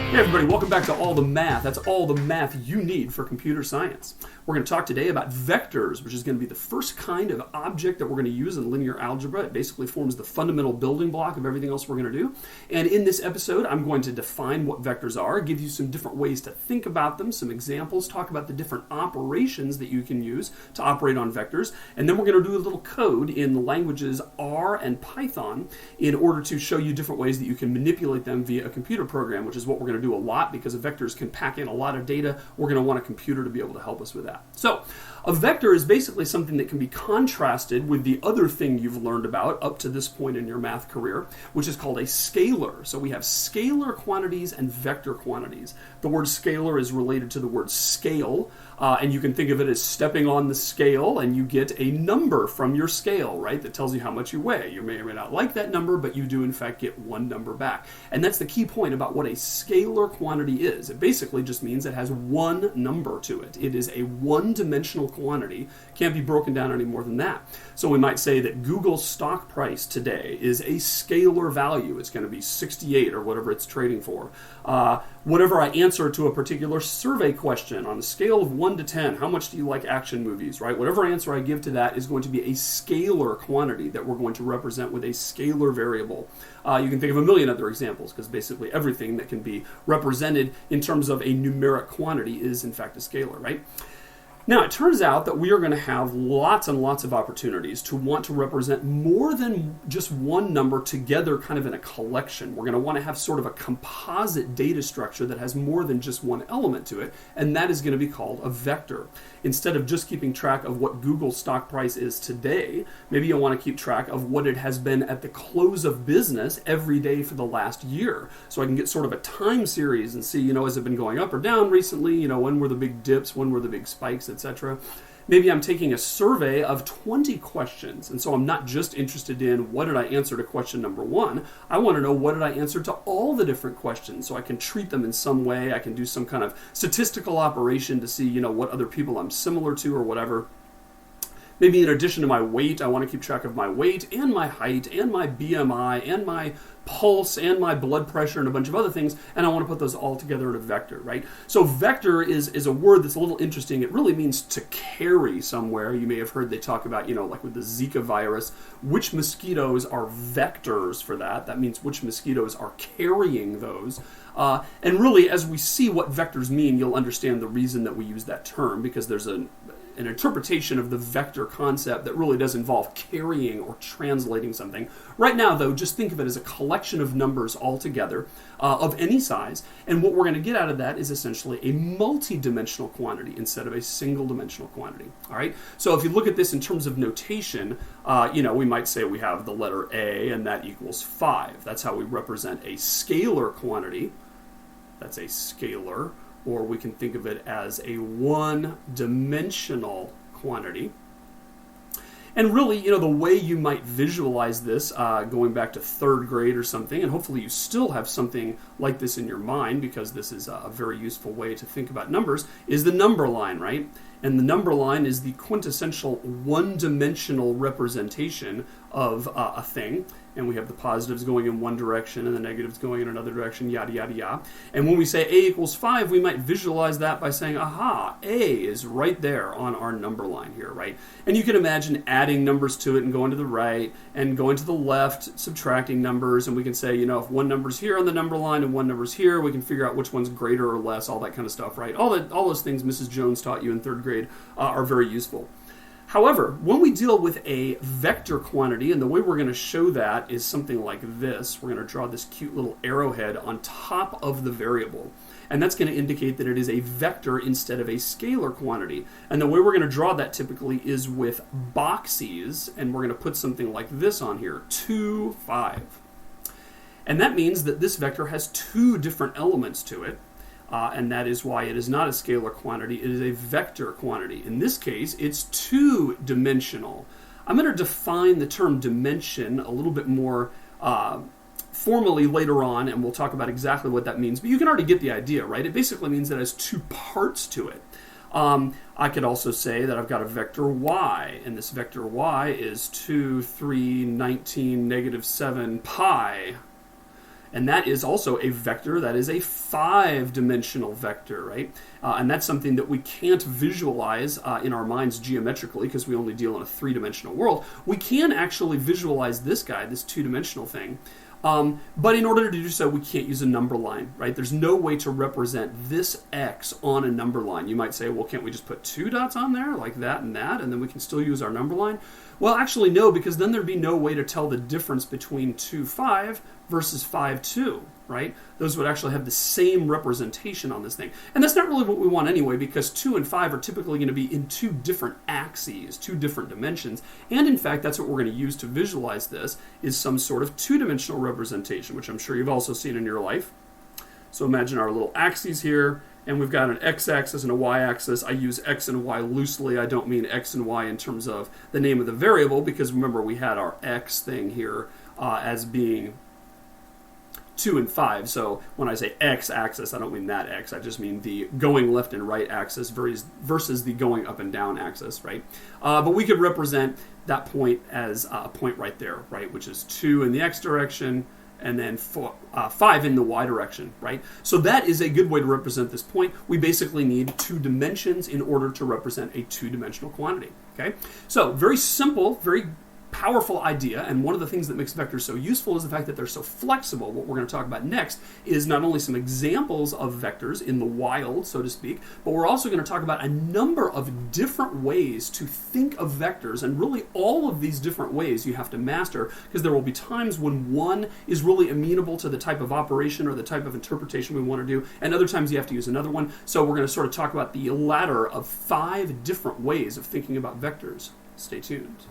Hey everybody, welcome back to All the Math. That's all the math you need for computer science. We're going to talk today about vectors, which is going to be the first kind of object that we're going to use in linear algebra. It basically forms the fundamental building block of everything else we're going to do. And in this episode, I'm going to define what vectors are, give you some different ways to think about them, some examples, talk about the different operations that you can use to operate on vectors, and then we're going to do a little code in the languages R and Python in order to show you different ways that you can manipulate them via a computer program, which is what we're going to do a lot because vectors can pack in a lot of data. We're going to want a computer to be able to help us with that. So a vector is basically something that can be contrasted with the other thing you've learned about up to this point in your math career, which is called a scalar. So we have scalar quantities and vector quantities. The word scalar is related to the word scale, and you can think of it as stepping on the scale and you get a number from your scale, right, that tells you how much you weigh. You may or may not like that number, but you do in fact get one number back. And that's the key point about what a scalar quantity is. It basically just means it has one number to it. It is a one-dimensional quantity. Can't be broken down any more than that. So we might say that Google's stock price today is a scalar value. It's going to be 68 or whatever it's trading for. Whatever I answer to a particular survey question on a scale of 1 to 10, how much do you like action movies, right? Whatever answer I give to that is going to be a scalar quantity that we're going to represent with a scalar variable. You can think of a million other examples because basically everything that can be represented in terms of a numeric quantity is in fact a scalar, right? Now, it turns out that we are going to have lots and lots of opportunities to want to represent more than just one number together kind of in a collection. We're going to want to have sort of a composite data structure that has more than just one element to it, and that is going to be called a vector. Instead of just keeping track of what Google's stock price is today, maybe you'll want to keep track of what it has been at the close of business every day for the last year. So I can get sort of a time series and see, has it been going up or down recently? When were the big dips? When were the big spikes, etc. Maybe I'm taking a survey of 20 questions, and so I'm not just interested in what did I answer to question number 1. I want to know what did I answer to all the different questions, so I can treat them in some way. I can do some kind of statistical operation to see, what other people I'm similar to or whatever. Maybe in addition to my weight, I want to keep track of my weight and my height and my BMI and my pulse and my blood pressure and a bunch of other things, and I want to put those all together in a vector, right? So vector is a word that's a little interesting. It really means to carry somewhere. You may have heard they talk about, like with the Zika virus, which mosquitoes are vectors for that. That means which mosquitoes are carrying those. And really, as we see what vectors mean, you'll understand the reason that we use that term, because there's an interpretation of the vector concept that really does involve carrying or translating something. Right now, though, just think of it as a collection of numbers all together of any size, and what we're going to get out of that is essentially a multi-dimensional quantity instead of a single-dimensional quantity. All right. So if you look at this in terms of notation, we might say we have the letter A, and that equals 5. That's how we represent a scalar quantity. That's a scalar. Or we can think of it as a one-dimensional quantity. And really, the way you might visualize this, going back to 3rd grade or something, and hopefully you still have something like this in your mind, because this is a very useful way to think about numbers, is the number line, right? And the number line is the quintessential one-dimensional representation of a thing. And we have the positives going in one direction and the negatives going in another direction, yada, yada, yada. And when we say A equals 5, we might visualize that by saying, aha, A is right there on our number line here, right? And you can imagine adding numbers to it and going to the right and going to the left, subtracting numbers. And we can say, if one number's here on the number line and one number's here, we can figure out which one's greater or less, all that kind of stuff, right? All those things Mrs. Jones taught you in 3rd grade are very useful. However, when we deal with a vector quantity, and the way we're going to show that is something like this, we're going to draw this cute little arrowhead on top of the variable. And that's going to indicate that it is a vector instead of a scalar quantity. And the way we're going to draw that typically is with boxes, and we're going to put something like this on here, 2, 5. And that means that this vector has 2 different elements to it. And that is why it is not a scalar quantity, it is a vector quantity. In this case, it's 2-dimensional. I'm going to define the term dimension a little bit more formally later on, and we'll talk about exactly what that means. But you can already get the idea, right? It basically means that it has 2 parts to it. I could also say that I've got a vector y, and this vector y is 2, 3, 19, negative 7, pi. And that is also a vector that is a 5-dimensional vector, right? And that's something that we can't visualize in our minds geometrically because we only deal in a 3-dimensional world. We can actually visualize this guy, this 2-dimensional thing. But in order to do so, we can't use a number line, right? There's no way to represent this x on a number line. You might say, well, can't we just put 2 dots on there, like that, and then we can still use our number line? Well, actually, no, because then there'd be no way to tell the difference between 2, 5 versus 5, 2, right? Those would actually have the same representation on this thing. And that's not really what we want anyway, because 2 and 5 are typically going to be in 2 different axes, 2 different dimensions. And in fact, that's what we're going to use to visualize this, is some sort of 2-dimensional representation, which I'm sure you've also seen in your life. So imagine our little axes here, and we've got an x-axis and a y-axis. I use x and y loosely. I don't mean x and y in terms of the name of the variable, because remember we had our x thing here as being 2 and 5. So when I say x-axis, I don't mean that x. I just mean the going left and right axis versus the going up and down axis, right? But we could represent that point as a point right there, right, which is 2 in the x direction, and then 5 in the y direction, right? So that is a good way to represent this point. We basically need 2 dimensions in order to represent a 2-dimensional quantity, okay? So very simple, very powerful idea, and one of the things that makes vectors so useful is the fact that they're so flexible. What we're going to talk about next is not only some examples of vectors in the wild, so to speak, but we're also going to talk about a number of different ways to think of vectors, and really all of these different ways you have to master, because there will be times when one is really amenable to the type of operation or the type of interpretation we want to do, and other times you have to use another one. So we're going to sort of talk about the latter of 5 different ways of thinking about vectors. Stay tuned.